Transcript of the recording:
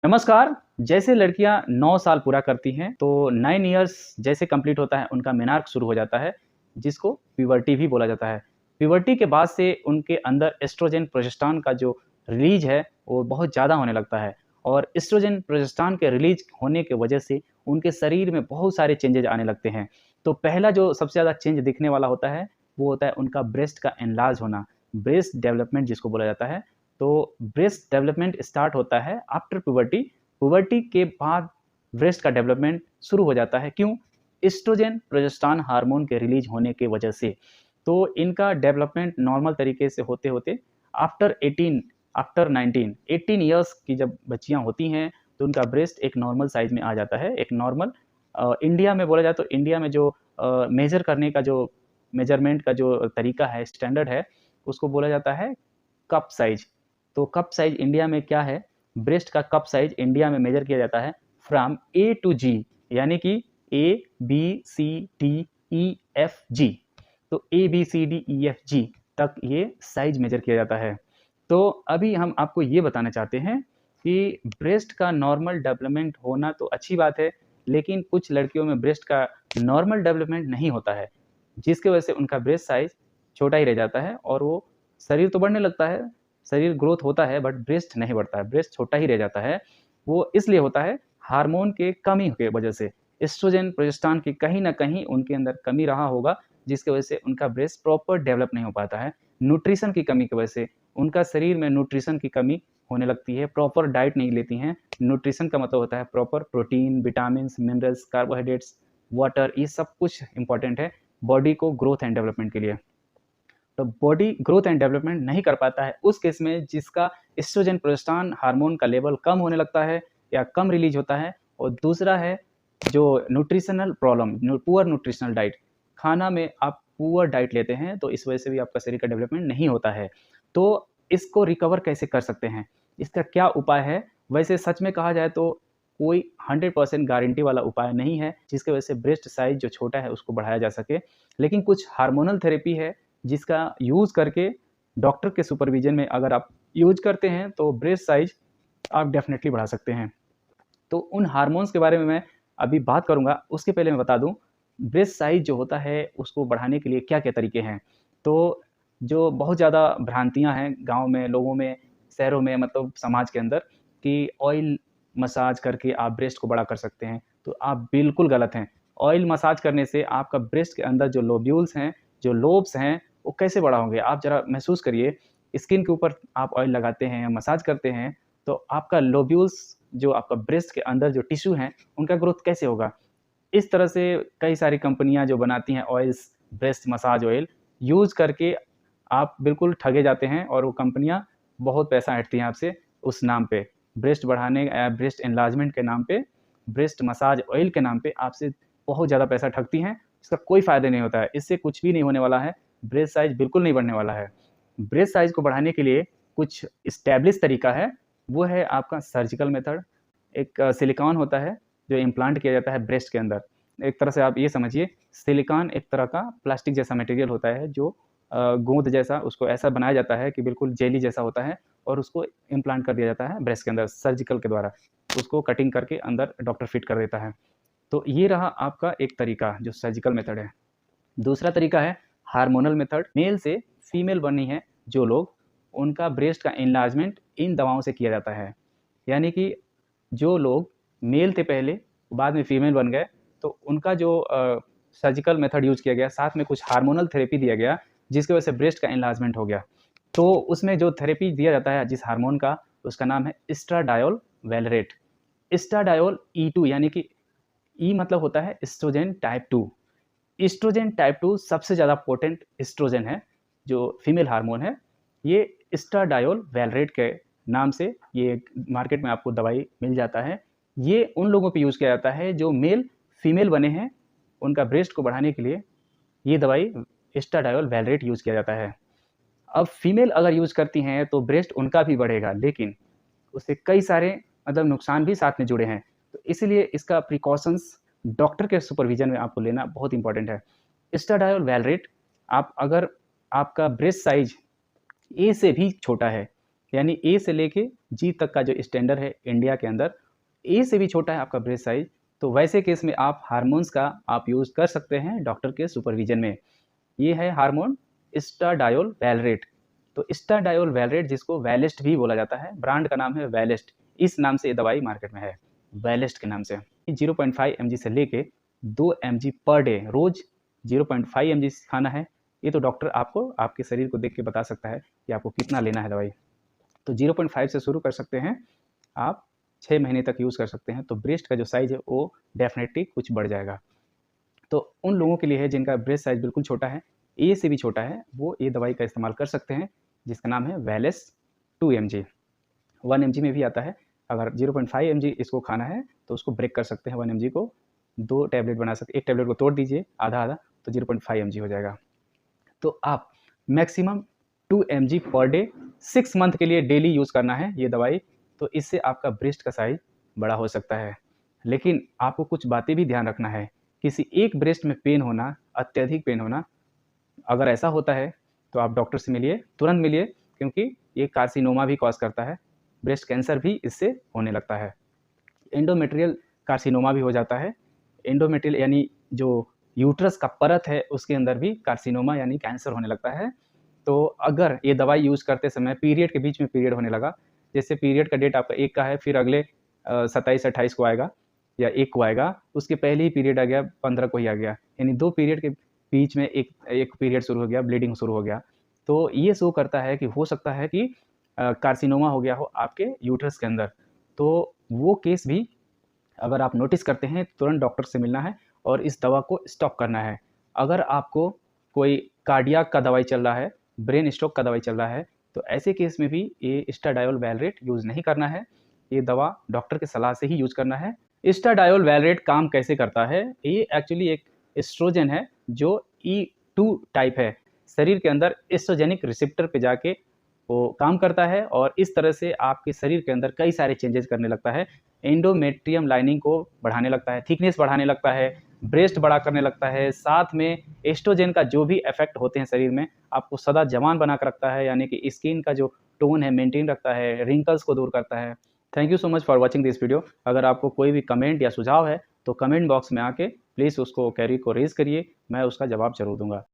नमस्कार। जैसे लड़कियां 9 साल पूरा करती हैं तो 9 इयर्स जैसे कंप्लीट होता है उनका मेनार्क शुरू हो जाता है, जिसको प्यूबर्टी भी बोला जाता है। प्यूबर्टी के बाद से उनके अंदर एस्ट्रोजन प्रोजेस्टेरोन का जो रिलीज है वो बहुत ज़्यादा होने लगता है और एस्ट्रोजन प्रोजेस्टेरोन के रिलीज होने की वजह से उनके शरीर में बहुत सारे चेंजेज आने लगते हैं। तो पहला जो सबसे ज़्यादा चेंज दिखने वाला होता है वो होता है उनका ब्रेस्ट का एनलार्ज होना, ब्रेस्ट डेवलपमेंट जिसको बोला जाता है। तो ब्रेस्ट डेवलपमेंट स्टार्ट होता है आफ्टर पुबर्टी। पुबर्टी के बाद ब्रेस्ट का डेवलपमेंट शुरू हो जाता है। क्यों? एस्ट्रोजन प्रोजेस्टेरोन हार्मोन के रिलीज होने की वजह से। तो इनका डेवलपमेंट नॉर्मल तरीके से होते होते आफ्टर 18 आफ्टर 19 18 ईयर्स की जब बच्चियां होती हैं तो उनका ब्रेस्ट एक नॉर्मल साइज में आ जाता है। एक नॉर्मल इंडिया में बोला जाए तो इंडिया में जो मेजर करने का जो मेजरमेंट का जो तरीका है, स्टैंडर्ड है, उसको बोला जाता है कप साइज। तो कप साइज इंडिया में क्या है? ब्रेस्ट का कप साइज इंडिया में मेजर किया जाता है फ्रॉम ए टू जी, यानी कि A B C D E F G. तो A B C D E F G तक ये साइज मेजर किया जाता है। तो अभी हम आपको ये बताना चाहते हैं कि ब्रेस्ट का नॉर्मल डेवलपमेंट होना तो अच्छी बात है, लेकिन कुछ लड़कियों में ब्रेस्ट का नॉर्मल डेवलपमेंट नहीं होता है, जिसकी वजह से उनका ब्रेस्ट साइज छोटा ही रह जाता है और वो शरीर तो बढ़ने लगता है, शरीर ग्रोथ होता है बट ब्रेस्ट नहीं बढ़ता है, ब्रेस्ट छोटा ही रह जाता है। वो इसलिए होता है हार्मोन के कमी की वजह से, एस्ट्रोजन प्रोजेस्टेरोन की कहीं न कहीं उनके अंदर कमी रहा होगा, जिसकी वजह से उनका ब्रेस्ट प्रॉपर डेवलप नहीं हो पाता है। न्यूट्रिशन की कमी की वजह से उनका शरीर में न्यूट्रिशन की कमी होने लगती है, प्रॉपर डाइट नहीं लेती हैं। न्यूट्रिशन का मतलब होता है proper protein, vitamins, minerals, carbohydrates, water, ये सब कुछ इंपॉर्टेंट है बॉडी को ग्रोथ एंड डेवलपमेंट के लिए। तो बॉडी ग्रोथ एंड डेवलपमेंट नहीं कर पाता है उस केस में जिसका एस्ट्रोजन प्रोजेस्टेरोन हार्मोन का लेवल कम होने लगता है या कम रिलीज होता है। और दूसरा है जो nutritional problem, poor nutritional diet, खाना में आप पुअर डाइट लेते हैं तो इस वजह से भी आपका शरीर का डेवलपमेंट नहीं होता है। तो इसको रिकवर कैसे कर सकते हैं, इसका क्या उपाय है? वैसे सच में कहा जाए तो कोई 100% गारंटी वाला उपाय नहीं है जिसकी वजह से ब्रेस्ट साइज जो छोटा है उसको बढ़ाया जा सके, लेकिन कुछ हार्मोनल थेरेपी है जिसका यूज़ करके डॉक्टर के सुपरविजन में अगर आप यूज़ करते हैं तो ब्रेस्ट साइज आप डेफिनेटली बढ़ा सकते हैं। तो उन हार्मोन्स के बारे में मैं अभी बात करूँगा, उसके पहले मैं बता दूँ ब्रेस्ट साइज जो होता है उसको बढ़ाने के लिए क्या-क्या तरीके हैं। तो जो बहुत ज़्यादा भ्रांतियाँ हैं गाँव में, लोगों में, शहरों में, मतलब समाज के अंदर, कि ऑयल मसाज करके आप ब्रेस्ट को बड़ा कर सकते हैं, तो आप बिल्कुल गलत हैं। ऑयल मसाज करने से आपका ब्रेस्ट के अंदर जो लोब्यूल्स हैं, जो लोब्स हैं, वो कैसे बड़ा होंगे? आप ज़रा महसूस करिए, स्किन के ऊपर आप ऑयल लगाते हैं, मसाज करते हैं, तो आपका लोब्यूल्स, जो आपका ब्रेस्ट के अंदर जो टिश्यू हैं, उनका ग्रोथ कैसे होगा? इस तरह से कई सारी कंपनियाँ जो बनाती हैं oils, breast massage oil, use करके आप बिल्कुल ठगे जाते हैं और वो कंपनियाँ बहुत पैसा ऐंठती हैं आपसे उस नाम पे। ब्रेस्ट बढ़ाने ब्रेस्ट एनलार्जमेंट के नाम पे, ब्रेस्ट मसाज ऑयल के नाम पे आपसे बहुत ज़्यादा पैसा ठगती हैं। इसका कोई फ़ायदा नहीं होता है, इससे कुछ भी नहीं होने वाला है, ब्रेस्ट साइज़ बिल्कुल नहीं बढ़ने वाला है। ब्रेस्ट साइज़ को बढ़ाने के लिए कुछ एस्टेब्लिश तरीका है, वो है आपका सर्जिकल मेथड। एक सिलिकॉन होता है जो इम्प्लांट किया जाता है ब्रेस्ट के अंदर। एक तरह से आप ये समझिए, सिलिकॉन एक तरह का प्लास्टिक जैसा मटेरियल होता है जो गोंद जैसा, उसको ऐसा बनाया जाता है कि बिल्कुल जेली जैसा होता है और उसको इम्प्लांट कर दिया जाता है ब्रेस्ट के अंदर सर्जिकल के द्वारा। उसको कटिंग करके अंदर डॉक्टर फिट कर देता है। तो ये रहा आपका एक तरीका जो सर्जिकल मेथड है। दूसरा तरीका है हार्मोनल मेथड। मेल से फीमेल बनी है जो लोग, उनका ब्रेस्ट का एनलार्जमेंट इन दवाओं से किया जाता है। यानी कि जो लोग मेल थे पहले, बाद में फीमेल बन गए, तो उनका जो सर्जिकल मेथड यूज़ किया गया, साथ में कुछ हार्मोनल थेरेपी दिया गया, जिसकी वजह से ब्रेस्ट का एनलार्जमेंट हो गया। तो उसमें जो थेरेपी दिया जाता है जिस हार्मोन का, उसका नाम है एस्ट्राडायोल वैलरेट। एस्ट्राडायोल E2, यानी कि ई मतलब होता है एस्ट्रोजन टाइप 2। एस्ट्रोजन टाइप 2 सबसे ज़्यादा पोटेंट एस्ट्रोजन है, जो फीमेल हार्मोन है। ये एस्ट्राडायोल वैलरेट के नाम से ये मार्केट में आपको दवाई मिल जाता है। ये उन लोगों पे यूज़ किया जाता है जो मेल फीमेल बने हैं, उनका ब्रेस्ट को बढ़ाने के लिए ये दवाई एस्ट्राडायोल वैलरेट यूज़ किया जाता है। अब फीमेल अगर यूज़ करती हैं तो ब्रेस्ट उनका भी बढ़ेगा, लेकिन उससे कई सारे मतलब नुकसान भी साथ में जुड़े हैं। तो इसीलिए इसका प्रिकॉशंस डॉक्टर के सुपरविज़न में आपको लेना बहुत इम्पोर्टेंट है। एस्ट्राडायोल वैलरेट, आप अगर आपका ब्रेस्ट साइज़ ए से भी छोटा है, यानी ए से लेके जी तक का जो स्टैंडर्ड है इंडिया के अंदर, ए से भी छोटा है आपका ब्रेस्ट साइज, तो वैसे केस में आप हार्मोन्स का आप यूज़ कर सकते हैं डॉक्टर के सुपरविजन में। ये है हार्मोन एस्ट्राडायोल वैलरेट। तो एस्ट्राडायोल वैलरेट, जिसको वैलेस्ट भी बोला जाता है, ब्रांड का नाम है वैलेस्ट, इस नाम से ये दवाई मार्केट में है, वैलेस्ट के नाम से। 0.5 mg से लेके 2 mg पर डे रोज 0.5 mg खाना है। ये तो डॉक्टर आपको आपके शरीर को देख के बता सकता है कि आपको कितना लेना है दवाई। तो 0.5 से शुरू कर सकते हैं, आप 6 महीने तक यूज़ कर सकते हैं, तो ब्रेस्ट का जो साइज़ है वो डेफिनेटली कुछ बढ़ जाएगा। तो उन लोगों के लिए है जिनका ब्रेस्ट साइज़ बिल्कुल छोटा है, ए से भी छोटा है, वो ये दवाई का इस्तेमाल कर सकते हैं, जिसका नाम है वैलेस 2 mg। 1 mg में भी आता है। अगर 0.5 mg इसको खाना है तो उसको ब्रेक कर सकते हैं, 1 mg को 2 टैबलेट बना सकते, एक टैबलेट को तोड़ दीजिए आधा-आधा, तो 0.5 mg हो जाएगा। तो आप maximum 2 mg per day 6 month के लिए डेली यूज़ करना है ये दवाई, तो इससे आपका ब्रेस्ट का साइज़ बड़ा हो सकता है। लेकिन आपको कुछ बातें भी ध्यान रखना है, किसी एक ब्रेस्ट में पेन होना, अत्यधिक पेन होना, अगर ऐसा होता है तो आप डॉक्टर से मिलिए, तुरंत मिलिए, क्योंकि ये कार्सिनोमा भी कॉज़ करता है, ब्रेस्ट कैंसर भी इससे होने लगता है। एंडोमेट्रियल कार्सिनोमा भी हो जाता है। एंडोमेट्रियल यानी जो यूट्रस का परत है उसके अंदर भी कार्सिनोमा यानी कैंसर होने लगता है। तो अगर ये दवाई यूज़ करते समय पीरियड के बीच में पीरियड होने लगा, जैसे पीरियड का डेट आपका 1 का है, फिर अगले 27-28 को आएगा या 1 को आएगा, उसके पहले ही पीरियड आ गया, 15 को ही आ गया, यानी 2 पीरियड के बीच में एक पीरियड शुरू हो गया, ब्लीडिंग शुरू हो गया, तो ये शो करता है कि हो सकता है कि कार्सिनोमा हो गया हो आपके यूट्रस के अंदर। तो वो केस भी अगर आप नोटिस करते हैं, तुरंत डॉक्टर से मिलना है और इस दवा को स्टॉप करना है। अगर आपको कोई कार्डियक का दवाई चल रहा है, ब्रेन स्ट्रोक का दवाई चल रहा है, तो ऐसे केस में भी ये एस्ट्राडायोल वैलरेट यूज़ नहीं करना है। ये दवा डॉक्टर की सलाह से ही यूज़ करना है। एस्ट्राडायोल वैलरेट काम कैसे करता है? ये एक्चुअली एक एस्ट्रोजन है जो E2 टाइप है। शरीर के अंदर एस्ट्रोजेनिक रिसेप्टर पे जाके वो काम करता है और इस तरह से आपके शरीर के अंदर कई सारे चेंजेस करने लगता है। एंडोमेट्रियम लाइनिंग को बढ़ाने लगता है, थिकनेस बढ़ाने लगता है, ब्रेस्ट बड़ा करने लगता है, साथ में एस्ट्रोजन का जो भी इफेक्ट होते हैं शरीर में, आपको सदा जवान बना कर रखता है, यानी कि स्किन का जो टोन है मेंटेन रखता है, रिंकल्स को दूर करता है। Thank you so much for watching this video. अगर आपको कोई भी कमेंट या सुझाव है तो कमेंट बॉक्स में आके प्लीज़ उसको क्वेरी को रेज़ करिए, मैं उसका जवाब ज़रूर दूँगा।